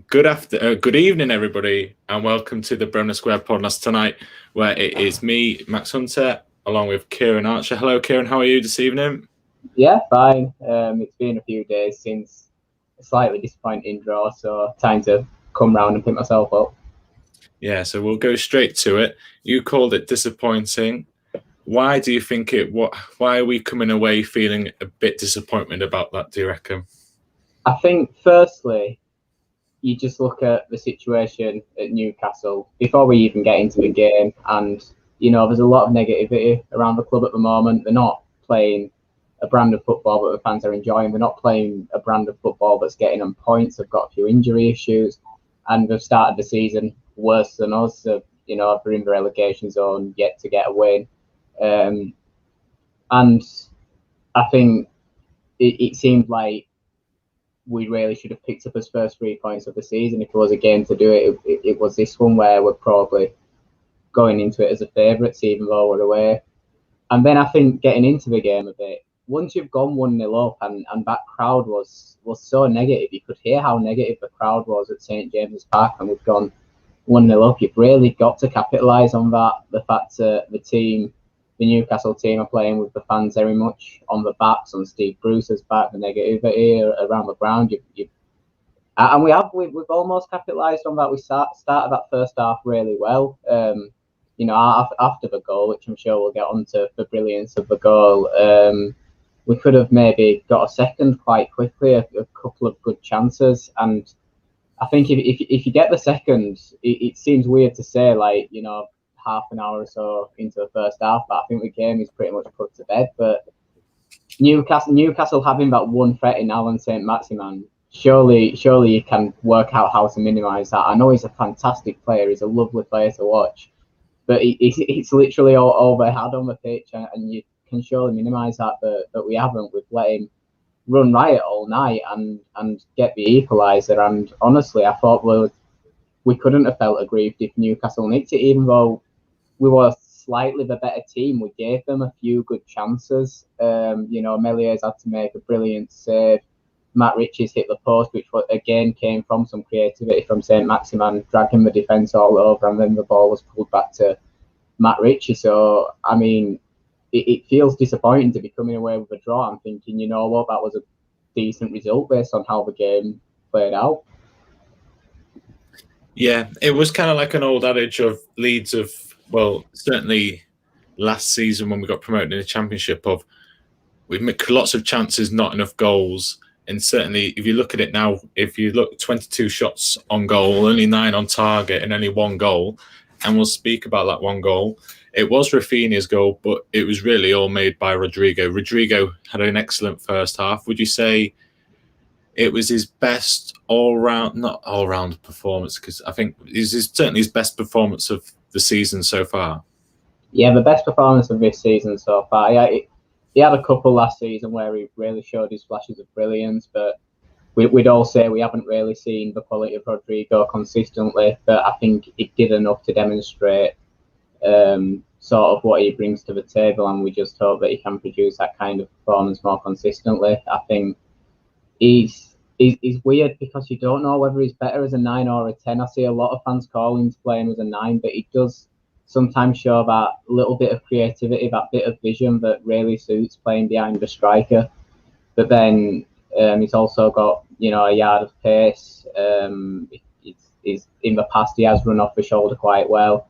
Good evening, everybody, and welcome to the Bremner Square podcast tonight, where it is me, Max Hunter, along with Kieran Archer. Hello, Kieran. How are you this evening? Yeah, fine. It's been a few days since a slightly disappointing draw, so time to come round and pick myself up. Yeah, so we'll go straight to it. You called it disappointing. Why do you think it? Why are we coming away feeling a bit disappointed about that? Do you reckon? I think, firstly, you just look at the situation at Newcastle before we even get into the game, and there's a lot of negativity around the club at the moment. They're not playing a brand of football that the fans are enjoying. They're not playing a brand of football that's getting them points. They've got a few injury issues, and they've started the season worse than us. So, they're in the relegation zone, yet to get a win. And I think it seemed like we really should have picked up his first 3 points of the season. If there was a game to do it, it was this one, where we're probably going into it as a favourites, even though we're away. And then I think getting into the game a bit, once you've gone 1-0 up and that crowd was so negative, you could hear how negative the crowd was at St James's Park, and we've gone 1-0 up. You've really got to capitalise on that. The fact that the Newcastle team are playing with the fans very much on the backs, on Steve Bruce's back, the negativity around the ground. And we've almost capitalised on that. We started that first half really well. After the goal, which I'm sure we'll get onto the brilliance of the goal, we could have maybe got a second quite quickly, a couple of good chances. And I think if you get the second, it seems weird to say, half an hour or so into the first half, but I think the game is pretty much put to bed. But Newcastle having that one threat in Alan St Maximin, surely you can work out how to minimise that. I know he's a fantastic player, he's a lovely player to watch, but it's literally all they had on the pitch, and you can surely minimise that, but we haven't. We've let him run riot all night and get the equaliser, and honestly, I thought we couldn't have felt aggrieved if Newcastle nicked it, even though we were slightly the better team. We gave them a few good chances. Meliers had to make a brilliant save. Matt Ritchie's hit the post, which again came from some creativity from St Maximin, dragging the defence all over, and then the ball was pulled back to Matt Ritchie. So, I mean, it feels disappointing to be coming away with a draw. I'm thinking, you know what, that was a decent result based on how the game played out. Yeah, it was kind of like an old adage of Leeds of, well, certainly last season when we got promoted in the Championship, of we make lots of chances, not enough goals. And certainly, if you look at it now, if you look 22 shots on goal, only 9 on target, and only 1 goal, and we'll speak about that 1 goal. It was Rafinha's goal, but it was really all made by Rodrigo. Rodrigo had an excellent first half. Would you say it was his best not all-round performance, because I think it's certainly his best performance of the season so far? Yeah, the best performance of this season so far. Yeah, he had a couple last season where he really showed his flashes of brilliance, but we'd all say we haven't really seen the quality of Rodrigo consistently. But I think he did enough to demonstrate sort of what he brings to the table, and we just hope that he can produce that kind of performance more consistently. I think he's weird because you don't know whether he's better as a 9 or a 10. I see a lot of fans calling to play him as a 9, but he does sometimes show that little bit of creativity, that bit of vision that really suits playing behind the striker. But then he's also got a yard of pace. He's in the past he has run off the shoulder quite well,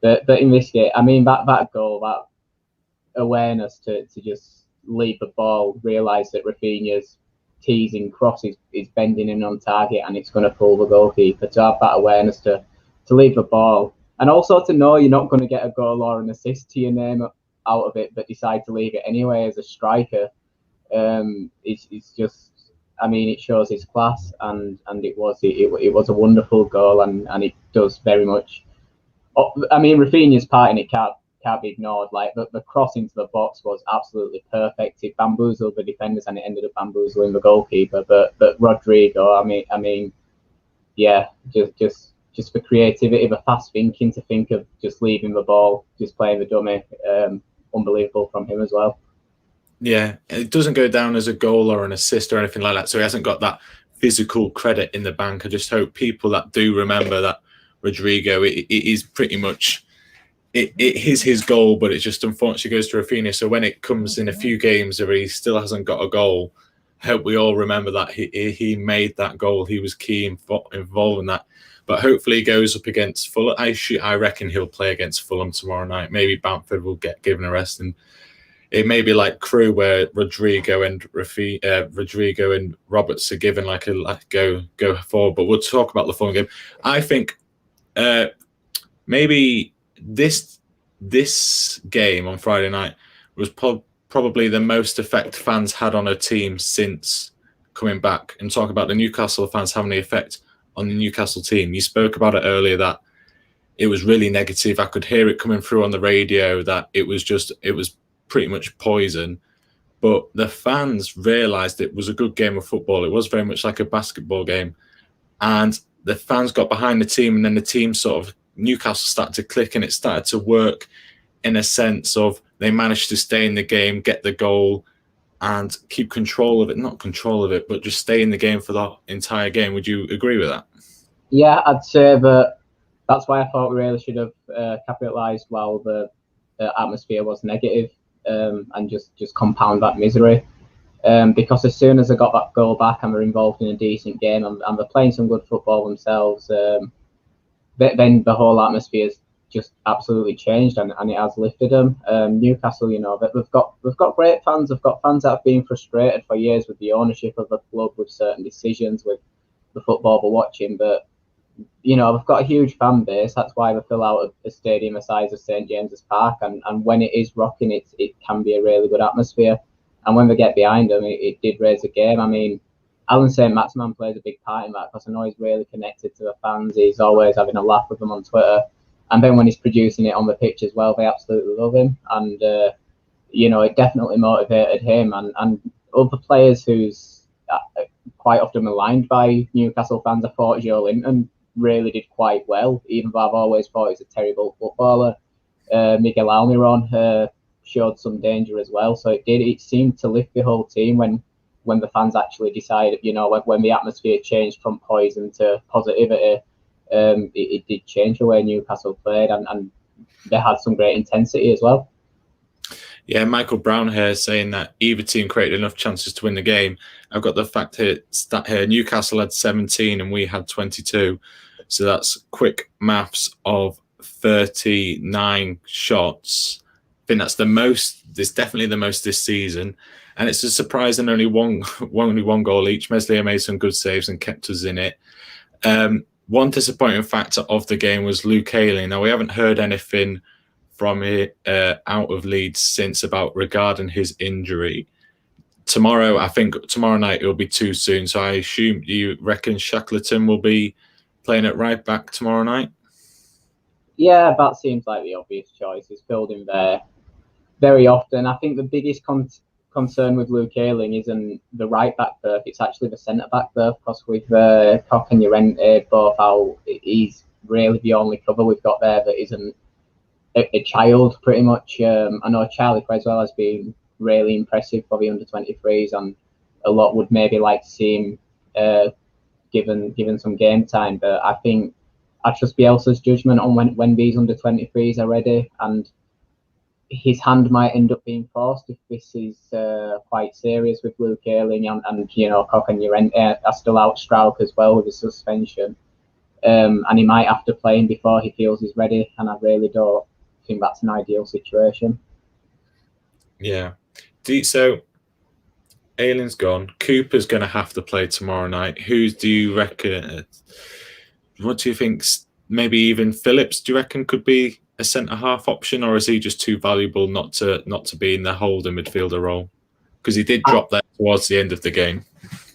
but in this game, I mean, that goal, that awareness to just leave the ball, realise that Rafinha's teasing cross is bending in on target and it's going to pull the goalkeeper, to have that awareness to leave the ball, and also to know you're not going to get a goal or an assist to your name out of it, but decide to leave it anyway as a striker. It's just, I mean, it shows his class, and it was a wonderful goal, and it does very much. I mean, Rafinha's part in it can't be ignored. Like the cross into the box was absolutely perfect. It bamboozled the defenders and it ended up bamboozling the goalkeeper. But Rodrigo, I mean, yeah, just for creativity, the fast thinking to think of just leaving the ball, just playing the dummy, unbelievable from him as well. Yeah, it doesn't go down as a goal or an assist or anything like that. So he hasn't got that physical credit in the bank. I just hope people that do remember that Rodrigo, it is pretty much it is his goal, but it just unfortunately goes to Rafinha. So when it comes in a few games where he still hasn't got a goal, I hope we all remember that he made that goal. He was key involved in that. But hopefully he goes up against Fulham. I reckon he'll play against Fulham tomorrow night. Maybe Bamford will get given a rest, and it may be like Crew where Rodrigo and Roberts are given like a go forward. But we'll talk about the Fulham game. I think maybe this game on Friday night was probably the most effect fans had on a team since coming back. And talk about the Newcastle fans having the effect on the Newcastle team. You spoke about it earlier that it was really negative. I could hear it coming through on the radio that it was pretty much poison. But the fans realised it was a good game of football. It was very much like a basketball game. And the fans got behind the team, and then the team sort of, Newcastle started to click, and it started to work in a sense of they managed to stay in the game, get the goal, and keep control of it. Not control of it, but just stay in the game for the entire game. Would you agree with that? Yeah, I'd say that that's why I thought we really should have capitalised while the atmosphere was negative, and just compound that misery. Because as soon as they got that goal back and were involved in a decent game and they're playing some good football themselves, then the whole atmosphere's just absolutely changed, and it has lifted them. Newcastle, we've got great fans. We've got fans that have been frustrated for years with the ownership of the club, with certain decisions, with the football we're watching. But we've got a huge fan base. That's why we fill out a stadium the size of St James's Park, and when it is rocking, it can be a really good atmosphere. And when we get behind them, it did raise the game. I mean, Alan St Maximin plays a big part in that, because I know he's really connected to the fans. He's always having a laugh with them on Twitter. And then when he's producing it on the pitch as well, they absolutely love him. And, it definitely motivated him and other players who's quite often maligned by Newcastle fans. I thought Joe Linton really did quite well, even though I've always thought he's a terrible footballer. Miguel Almiron showed some danger as well. So it seemed to lift the whole team when the fans actually decided, when the atmosphere changed from poison to positivity. It did change the way Newcastle played, and they had some great intensity as well. Yeah, Michael Brown here saying that either team created enough chances to win the game. I've got the stat here. Newcastle had 17 and we had 22. So that's quick maths of 39 shots. I think that's the most. It's definitely the most this season. And it's a surprising only one goal each. Meslier made some good saves and kept us in it. One disappointing factor of the game was Luke Ayling. Now, we haven't heard anything from it out of Leeds since regarding his injury. I think tomorrow night it'll be too soon. So I assume you reckon Shackleton will be playing at right back tomorrow night? Yeah, that seems like the obvious choice. He's filled in there very often. I think the biggest concern with Luke Ayling isn't the right back berth, it's actually the centre back berth, because with Koch and Llorente both out, he's really the only cover we've got there that isn't a child, pretty much. I know Charlie Creswell has been really impressive for the under-23s, and a lot would maybe like to see him given some game time, but I think I trust Bielsa's judgment on when these under-23s are ready, and his hand might end up being forced if this is quite serious with Luke Ayling, and Koch and Llorente are still out, Strauch as well with his suspension, and he might have to play him before he feels he's ready, and I really don't think that's an ideal situation. Yeah. So Ayling's gone. Cooper's going to have to play tomorrow night. Who do you reckon? What do you think? Maybe even Phillips, do you reckon, could be a centre-half option, or is he just too valuable not to be in the holding midfielder role? Because he did drop that towards the end of the game.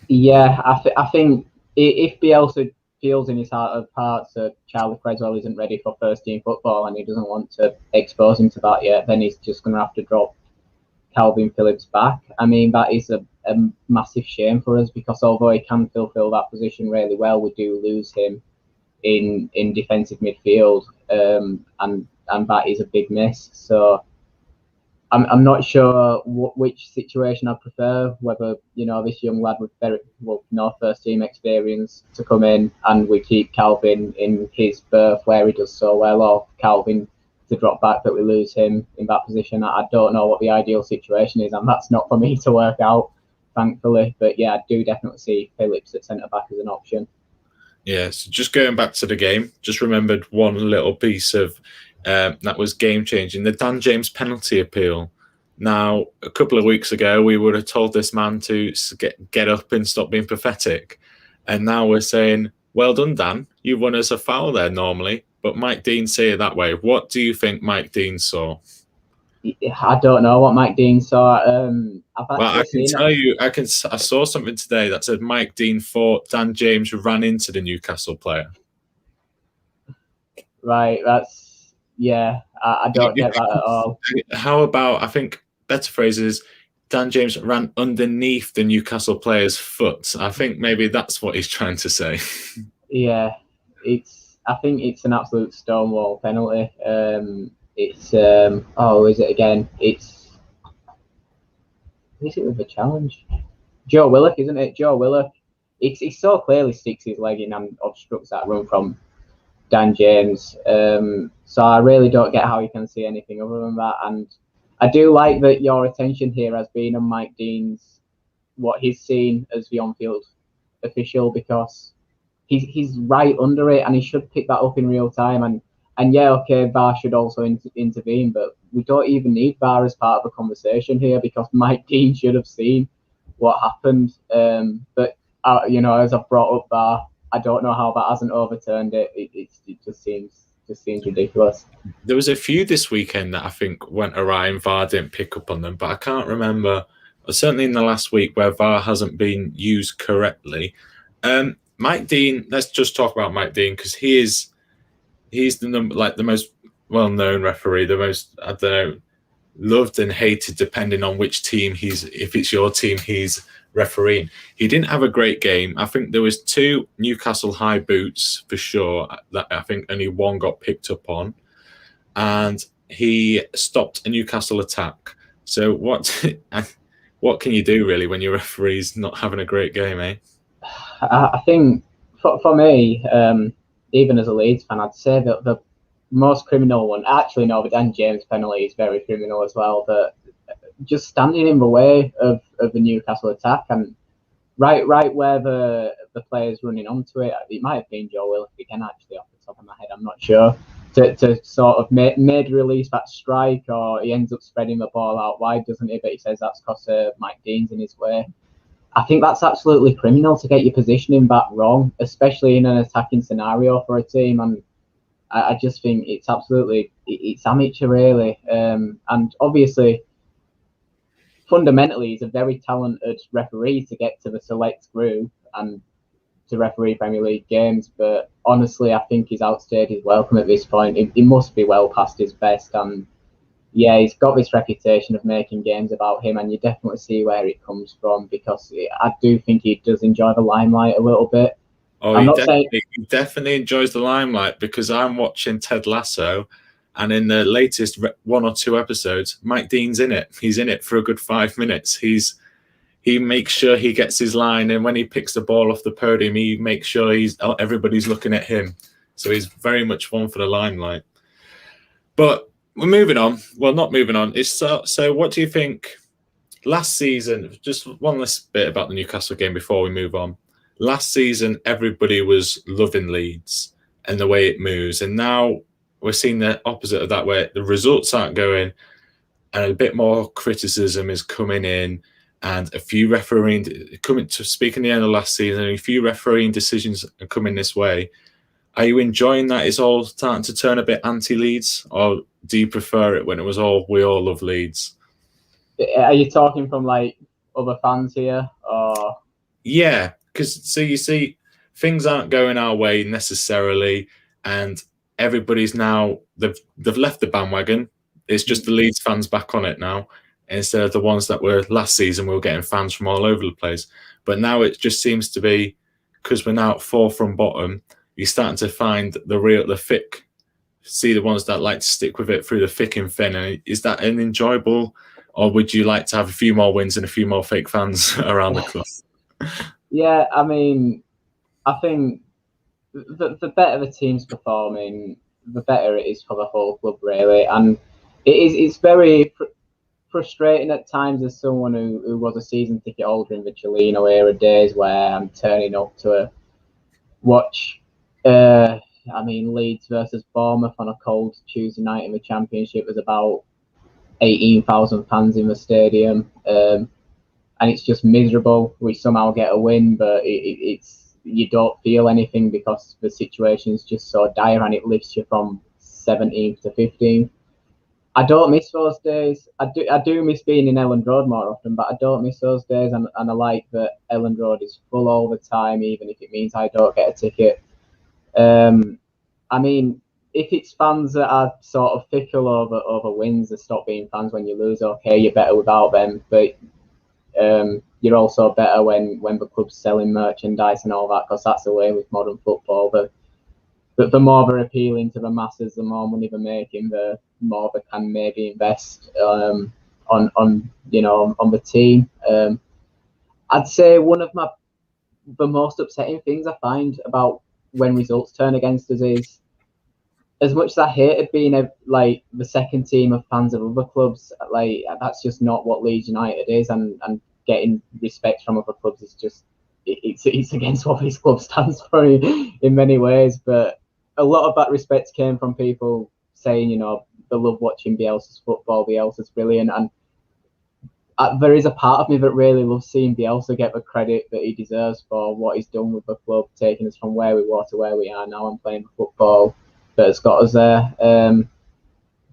Yeah, I think if Bielsa feels in his heart of hearts that Charlie Creswell isn't ready for first-team football and he doesn't want to expose him to that yet, then he's just going to have to drop Calvin Phillips back. I mean, that is a massive shame for us, because although he can fulfil that position really well, we do lose him in defensive midfield, and that is a big miss. So I'm not sure which situation I prefer, whether, this young lad with no first team experience to come in and we keep Calvin in his berth where he does so well, or Calvin to drop back but we lose him in that position. I don't know what the ideal situation is, and that's not for me to work out, thankfully. But yeah, I do definitely see Phillips at centre back as an option. Yeah, so just going back to the game, just remembered one little piece of that was game changing, the Dan James penalty appeal. Now, a couple of weeks ago, we would have told this man to get up and stop being pathetic. And now we're saying, well done, Dan. You won us a foul there normally. But Mike Dean say it that way. What do you think Mike Dean saw? I don't know what Mike Dean saw. I can tell you, I saw something today that said Mike Dean thought Dan James ran into the Newcastle player. Right, I don't get that at all. How about, I think better phrase is, Dan James ran underneath the Newcastle player's foot. I think maybe that's what he's trying to say. Yeah, I think it's an absolute stonewall penalty. Is it again? Is it with a challenge? Joe Willock, isn't it? Joe Willock. He so clearly sticks his leg in and obstructs that run from Dan James. So I really don't get how you can see anything other than that. And I do like that your attention here has been on Mike Dean's, what he's seen as the on-field official, because he's right under it and he should pick that up in real time. And yeah, okay, VAR should also intervene, but we don't even need VAR as part of the conversation here, because Mike Dean should have seen what happened. But as I've brought up VAR, I don't know how that hasn't overturned it. It just seems ridiculous. There was a few this weekend that I think went awry and VAR didn't pick up on them, but I can't remember, certainly in the last week, where VAR hasn't been used correctly. Mike Dean, let's just talk about Mike Dean, because he's the most well-known referee, the most, I don't know, loved and hated depending on which team if it's your team he's refereeing. He didn't have a great game. I think there was 2 Newcastle high boots for sure that I think only one got picked up on, and he stopped a Newcastle attack. So what can you do really when your referee's not having a great game, eh? I think for me, even as a Leeds fan, I'd say that the most criminal one, actually no, the Dan James penalty is very criminal as well, but just standing in the way of the Newcastle attack, and right where the player's running onto it. It might have been Joe Willock again, actually, off the top of my head, I'm not sure, to sort of made release that strike, or he ends up spreading the ball out wide, doesn't he? But he says that's because Mike Dean's in his way. I think that's absolutely criminal to get your positioning that wrong, especially in an attacking scenario for a team. And I just think it's amateur, really. And obviously, fundamentally, he's a very talented referee to get to the select group and to referee Premier League games. But honestly, I think he's outstayed his welcome at this point. He must be well past his best. And yeah, he's got this reputation of making games about him, and you definitely see where it comes from, because I do think he does enjoy the limelight a little bit. Oh, he definitely enjoys the limelight, because I'm watching Ted Lasso, and in the latest 1 or 2 episodes, Mike Dean's in it. He's in it for a good 5 minutes. He makes sure he gets his line, and when he picks the ball off the podium, he makes sure everybody's looking at him. So he's very much one for the limelight. But we're moving on. Well, not moving on. So what do you think last season? Just one last bit about the Newcastle game before we move on. Last season, everybody was loving Leeds and the way it moves. And now we're seeing the opposite of that, where the results aren't going and a bit more criticism is coming in, and a few refereeing coming to speak in the end of last season, and a few refereeing decisions are coming this way. Are you enjoying that it's all starting to turn a bit anti-Leeds, or do you prefer it when it was we all love Leeds? Are you talking from like other fans here, or? Yeah, because so you see, things aren't going our way necessarily, and everybody's now they've left the bandwagon. It's just the Leeds fans back on it now, instead of the ones that were last season. We were getting fans from all over the place, but now it just seems to be, because we're now at 4 from bottom, you're starting to find the thick see the ones that like to stick with it through the thick and thin. And is that an enjoyable, or would you like to have a few more wins and a few more fake fans around the club? Yeah, I mean, I think the better the team's performing, the better it is for the whole club, really. And it's very frustrating at times as someone who was a season ticket holder in the Cellino era days, where I'm turning up to watch. Leeds versus Bournemouth on a cold Tuesday night in the Championship. There's about 18,000 fans in the stadium, and it's just miserable. We somehow get a win, but it's you don't feel anything because the situation is just so dire, and it lifts you from 17th to 15th. I don't miss those days. I do miss being in Elland Road more often, but I don't miss those days, and I like that Elland Road is full all the time, even if it means I don't get a ticket. I mean, if it's fans that are sort of fickle over wins and stop being fans when you lose, okay, you're better without them. But you're also better when the club's selling merchandise and all that, because that's the way with modern football. But the more they're appealing to the masses, the more money they're making, the more they can maybe invest on the team. I'd say one of the most upsetting things I find about when results turn against us is, as much as I hated being the second team of fans of other clubs, like that's just not what Leeds United is, and getting respect from other clubs is just it's against what this club stands for in many ways. But a lot of that respect came from people saying, they love watching Bielsa's football. Bielsa's brilliant, and there is a part of me that really loves seeing Bielsa get the credit that he deserves for what he's done with the club, taking us from where we were to where we are now and playing football that has got us there.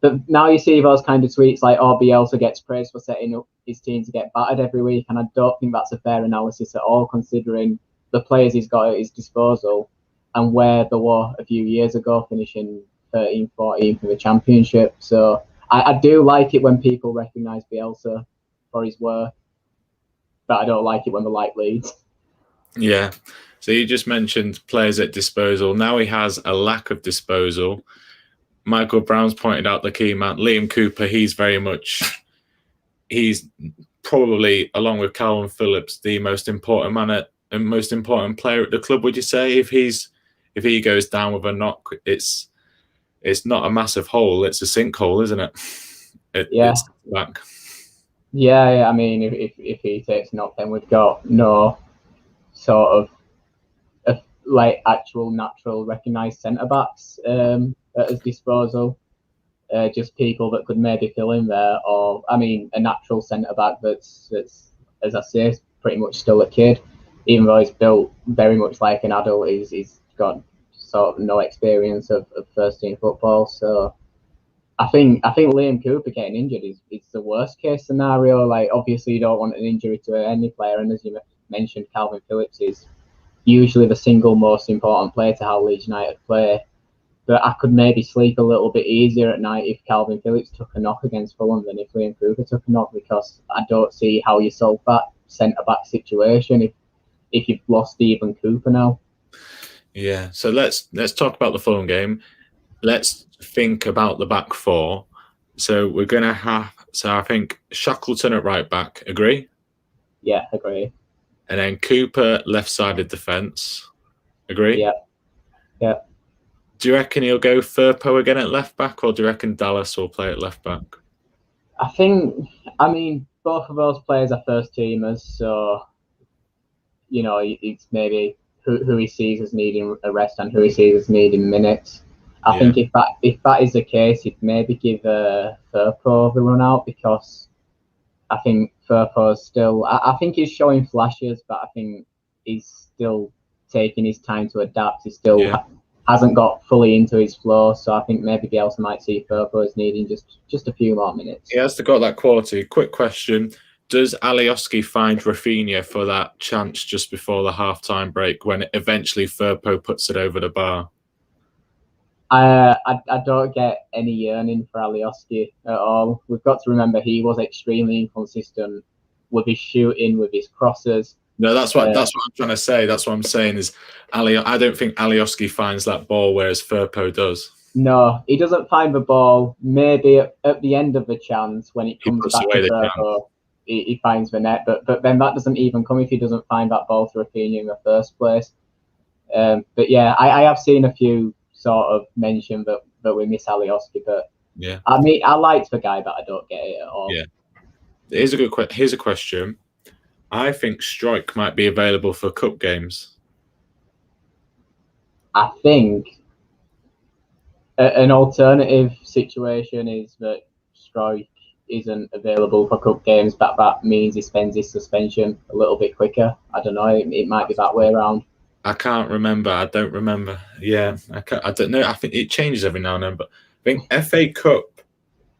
But now you see those kind of tweets like, "Oh, Bielsa gets praised for setting up his team to get battered every week," and I don't think that's a fair analysis at all, considering the players he's got at his disposal and where they were a few years ago, finishing 13th, 14th in the Championship. So I do like it when people recognise Bielsa for his work, but I don't like it when they like Leeds. Yeah. So you just mentioned players at disposal. Now he has a lack of disposal. Michael Brown's pointed out the key man, Liam Cooper. He's probably, along with Calvin Phillips, the most important man and most important player at the club. Would you say if he goes down with a knock, it's not a massive hole, it's a sinkhole, isn't it? It's back. Yeah. I mean, if he takes a knock, then we've got no sort of actual natural recognised centre backs at his disposal. Just people that could maybe fill in there, or a natural centre back that's as I say, pretty much still a kid, even though he's built very much like an adult. He's got sort of no experience of first team football. So I think Liam Cooper getting injured is the worst case scenario. Like, obviously you don't want an injury to any player, and as you mentioned, Calvin Phillips is usually the single most important player to how Leeds United play. But I could maybe sleep a little bit easier at night if Calvin Phillips took a knock against Fulham than if Liam Cooper took a knock, because I don't see how you solve that centre-back situation if you've lost Stephen Cooper now. Yeah, so let's talk about the Fulham game. Let's think about the back four. So we're going to have, I think Shackleton at right back, agree? Yeah, agree. And then Cooper left-sided defence, agree? Yeah. Do you reckon he'll go Firpo again at left back, or do you reckon Dallas will play at left back? Both of those players are first teamers, so it's maybe who he sees as needing a rest and who he sees as needing minutes. I think if that is the case, he'd maybe give Firpo the run out, because I think Firpo's still. I think he's showing flashes, but I think he's still taking his time to adapt. He still hasn't got fully into his flow, so I think maybe Bielsa might see Firpo as needing just a few more minutes. He has got that quality. Quick question: does Alioski find Rafinha for that chance just before the half-time break when eventually Firpo puts it over the bar? I don't get any yearning for Alioski at all. We've got to remember he was extremely inconsistent with his shooting, with his crosses. No, that's what I'm trying to say. That's what I'm saying is I don't think Alioski finds that ball, whereas Firpo does. No, he doesn't find the ball. Maybe at the end of the chance, when it He comes puts back away to the chance. Virgo, he finds the net. But then that doesn't even come if he doesn't find that ball to Rafinha in the first place. But yeah, I have seen a few sort of mention that we miss Alioski, but Yeah. I mean, I liked the guy, but I don't get it at all. Yeah. Here's a question. I think Strike might be available for cup games. I think an alternative situation is that Strike isn't available for cup games, but that means he spends his suspension a little bit quicker. I don't know. It might be that way around. I can't remember. I don't remember. Yeah, I don't know. I think it changes every now and then, but I think FA Cup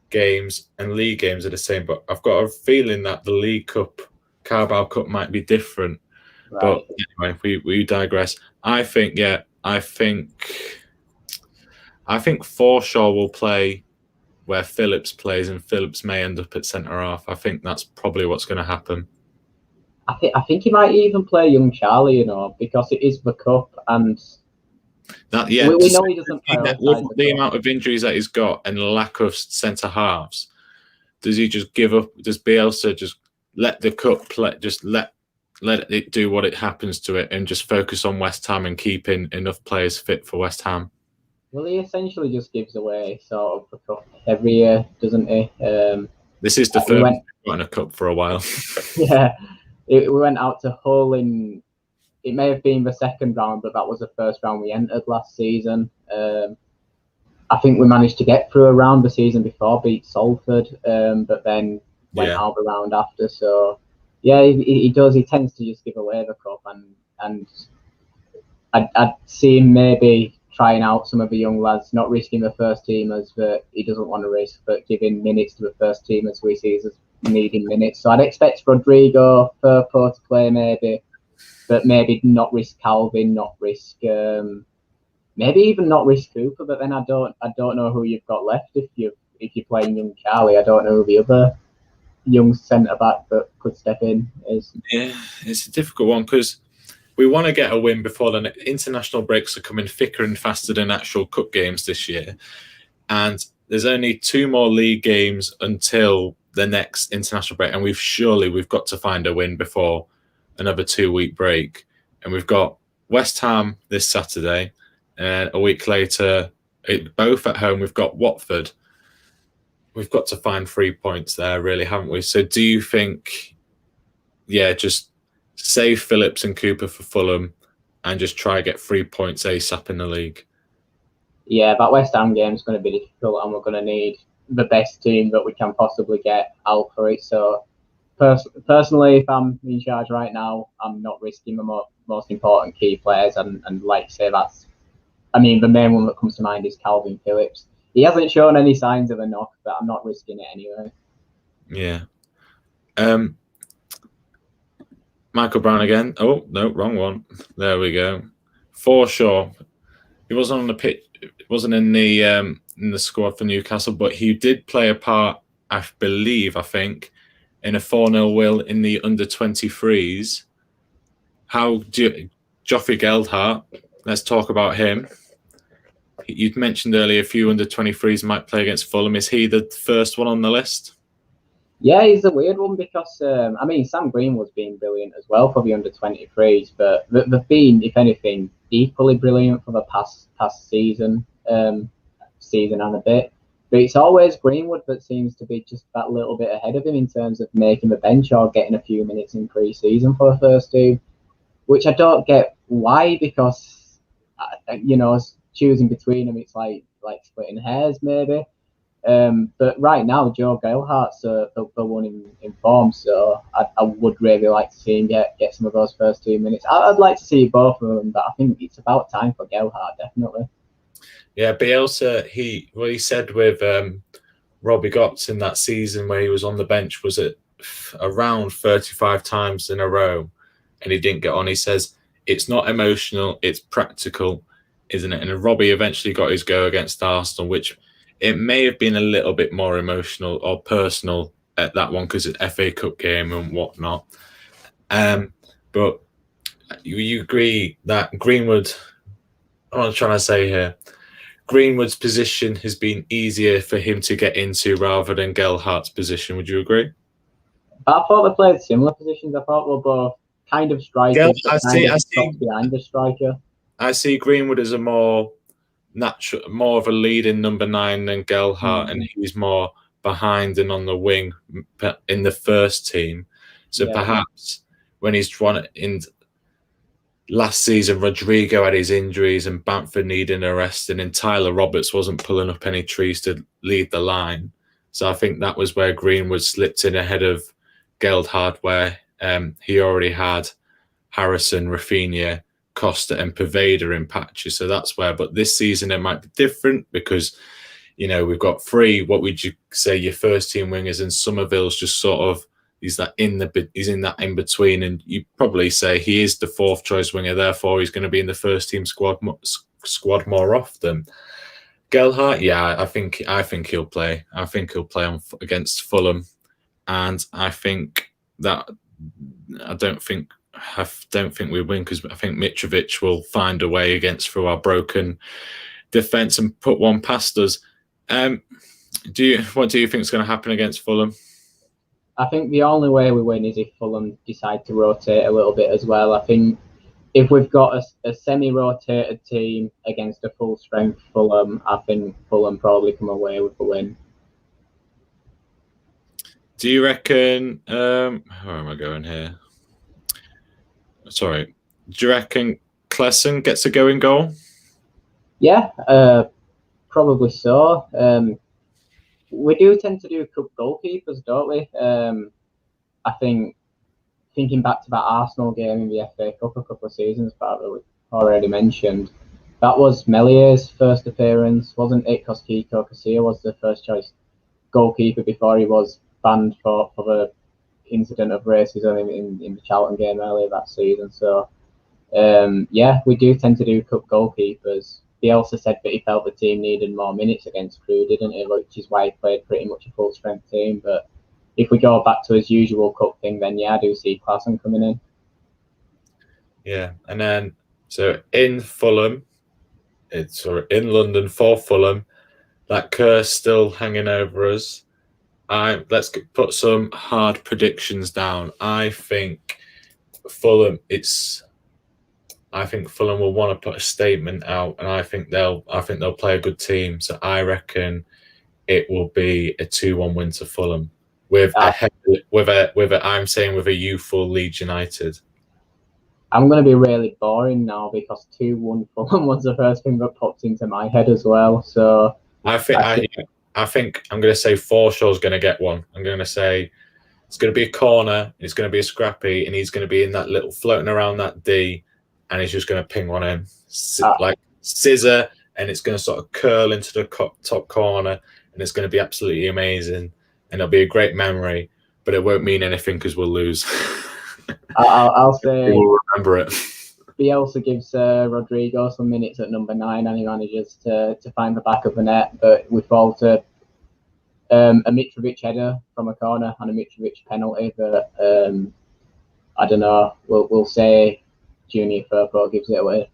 games and league games are the same. But I've got a feeling that the League Cup, Carabao Cup might be different. Right. But anyway, we digress. I think Forshaw will play where Phillips plays, and Phillips may end up at centre half. I think that's probably what's going to happen. I think he might even play young Charlie, because it is the cup, and we know he doesn't prioritise the amount of injuries that he's got and the lack of centre halves. Does he just give up? Does Bielsa just let the cup play? Just let it do what it happens to it, and just focus on West Ham and keeping enough players fit for West Ham? Well, he essentially just gives away sort of the cup every year, doesn't he? This is the first we've gotten a cup for a while. Yeah, we went out to Hull in. It may have been the second round, but that was the first round we entered last season. I think we managed to get through a round the season before, beat Salford, but then went out the round after. So, yeah, he does. He tends to just give away the cup, and I'd see him maybe trying out some of the young lads, not risking the first teamers that he doesn't want to risk, but giving minutes to the first teamers who he sees as needing minutes. So I'd expect Rodrigo, Firpo to play maybe, but maybe not risk Calvin, not risk maybe even not risk Cooper. But then I don't know who you've got left if you're playing young Charlie. I don't know who the other young centre back that could step in is. Yeah, it's a difficult one because we want to get a win before the international breaks are coming thicker and faster than actual cup games this year. And there's only 2 more league games until the next international break. And we've got to find a win before another 2-week break. And we've got West Ham this Saturday. And a week later, both at home, we've got Watford. We've got to find 3 points there, really, haven't we? So do you think, just save Phillips and Cooper for Fulham and just try to get 3 points ASAP in the league? Yeah, that West Ham game is going to be difficult, and we're going to need the best team that we can possibly get out for it. So, personally, if I'm in charge right now, I'm not risking the most important key players. And like you say, the main one that comes to mind is Calvin Phillips. He hasn't shown any signs of a knock, but I'm not risking it anyway. Yeah. Michael Brown again. Oh, no, wrong one. There we go. Forshaw. He wasn't on the pitch. Wasn't in the squad for Newcastle, but he did play a part, I think, in a 4-0 win in the under-23s. Joffrey Geldhart, let's talk about him. You'd mentioned earlier a few under-23s might play against Fulham. Is he the first one on the list? Yeah, he's a weird one because, Sam Greenwood's been brilliant as well for the under-23s, but they've been, if anything, equally brilliant for the past season and a bit. But it's always Greenwood that seems to be just that little bit ahead of him in terms of making the bench or getting a few minutes in pre-season for the first team, which I don't get why, because, choosing between them, it's like splitting hairs maybe. But right now, Joe Geilhart's the one in form, so I would really like to see him get some of those first 2 minutes. I'd like to see both of them, but I think it's about time for Geilhart, definitely. Yeah, Bielsa, he said with Robbie Gotts in that season where he was on the bench, was it around 35 times in a row, and he didn't get on. He says, it's not emotional, it's practical, isn't it? And Robbie eventually got his go against Arsenal, which it may have been a little bit more emotional or personal at that one because it's an FA Cup game and whatnot. But you agree that Greenwood, what I'm trying to say here, Greenwood's position has been easier for him to get into rather than Gelhardt's position. Would you agree? I thought they played similar positions. I thought we're both kind of strikers, but kind of stuck behind the striker. I see Greenwood as a more natural, more of a leading number 9 than Gelhardt, and he's more behind and on the wing in the first team. So perhaps when he's drawn in last season, Rodrigo had his injuries and Bamford needing a rest, and then Tyler Roberts wasn't pulling up any trees to lead the line. So I think that was where Greenwood slipped in ahead of Gelhardt, where he already had Harrison, Rafinha, Costa and Poveda in patches. So that's where, but this season it might be different because, you know, we've got 3, what would you say, your first team wingers, and Somerville's just sort of, he's in that in between, and you probably say he is the 4th choice winger, therefore he's going to be in the first team squad more often. Gelhardt, yeah, I think he'll play. I think he'll play against Fulham, and I think that I don't think we win because I think Mitrovic will find a way through our broken defence and put one past us. What do you think is going to happen against Fulham? I think the only way we win is if Fulham decide to rotate a little bit as well. I think if we've got a semi-rotated team against a full-strength Fulham, I think Fulham probably come away with the win. Do you reckon... where am I going here? Sorry. Do you reckon Klesen gets a going goal? Yeah, probably so. We do tend to do cup goalkeepers, don't we? I think thinking back to that Arsenal game in the FA Cup a couple of seasons back that we already mentioned, that was Mellier's first appearance, wasn't it? Because Kiko Casilla was the first choice goalkeeper before he was banned for the incident of racism in the Charlton game earlier that season. So, we do tend to do cup goalkeepers. Bielsa said that he felt the team needed more minutes against Crewe, didn't he? Which is why he played pretty much a full-strength team. But if we go back to his usual cup thing, then I do see Klaassen coming in. Yeah, and then so in Fulham, in London for Fulham, that curse still hanging over us. Let's put some hard predictions down. I think Fulham will want to put a statement out, and I think they'll play a good team. So I reckon it will be a 2-1 win to Fulham with a youthful Leeds United. I'm going to be really boring now because 2-1 Fulham was the first thing that popped into my head as well. So I think I'm going to say Forshaw's going to get one. I'm going to say it's going to be a corner, it's going to be a scrappy, and he's going to be in that little floating around that D, and he's just going to ping one in like scissor, and it's going to sort of curl into the top corner, and it's going to be absolutely amazing, and it'll be a great memory, but it won't mean anything because we'll lose. I'll say we'll remember it. Bielsa gives Rodrigo some minutes at number 9, and he manages to find the back of the net, but we fall to a Mitrovic header from a corner and a Mitrovic penalty. But I don't know. We'll say Junior Firpo gives it away.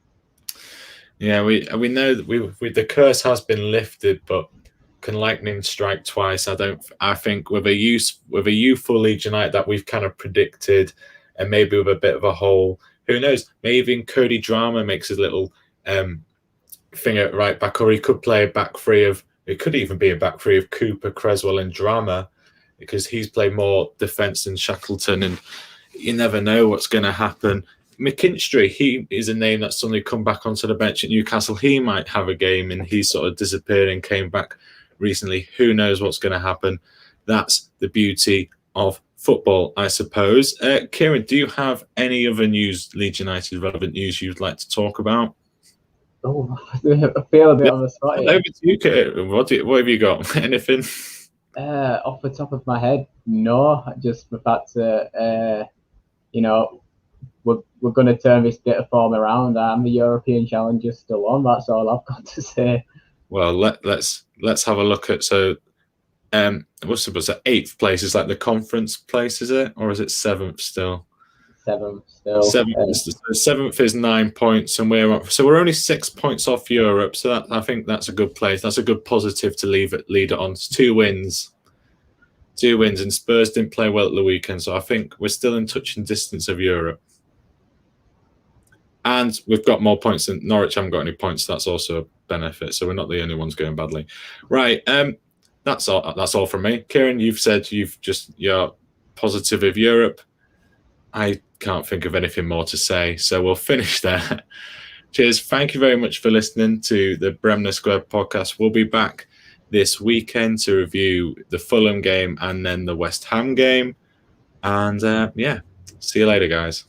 Yeah, we know that the curse has been lifted, but can lightning strike twice? I think with a youthful Leeds United that we've kind of predicted, and maybe with a bit of a hole. Who knows? Maybe even Cody Drama makes a little thing at right back, or he could play a back three of. It could even be a back three of Cooper, Creswell, and Drama, because he's played more defence than Shackleton, and you never know what's going to happen. McKinstry, he is a name that's suddenly come back onto the bench at Newcastle. He might have a game, and he sort of disappeared and came back recently. Who knows what's going to happen? That's the beauty of football, I suppose. Kieran, do you have any other news, Leeds United relevant news you'd like to talk about? Oh, I feel a bit on the spot here. Over to you, Kieran. What have you got? Anything? Off the top of my head, no. Just the fact that we're going to turn this bit of form around, and the European challenge is still on. That's all I've got to say. Well, let's have a look at what's it? 8th place is like the conference place, is it, or is it 7th still? 7th still. Seventh is 9 points, and we're only 6 points off Europe. So I think that's a good place. That's a good positive to lead it on. It's 2 wins, and Spurs didn't play well at the weekend, so I think we're still in touching distance of Europe. And we've got more points than Norwich. Haven't got any points. So that's also a benefit. So we're not the only ones going badly, right? That's all. That's all from me. Kieran, you've said you're positive of Europe. I can't think of anything more to say, so we'll finish there. Cheers. Thank you very much for listening to the Bremner Square podcast. We'll be back this weekend to review the Fulham game and then the West Ham game. And see you later, guys.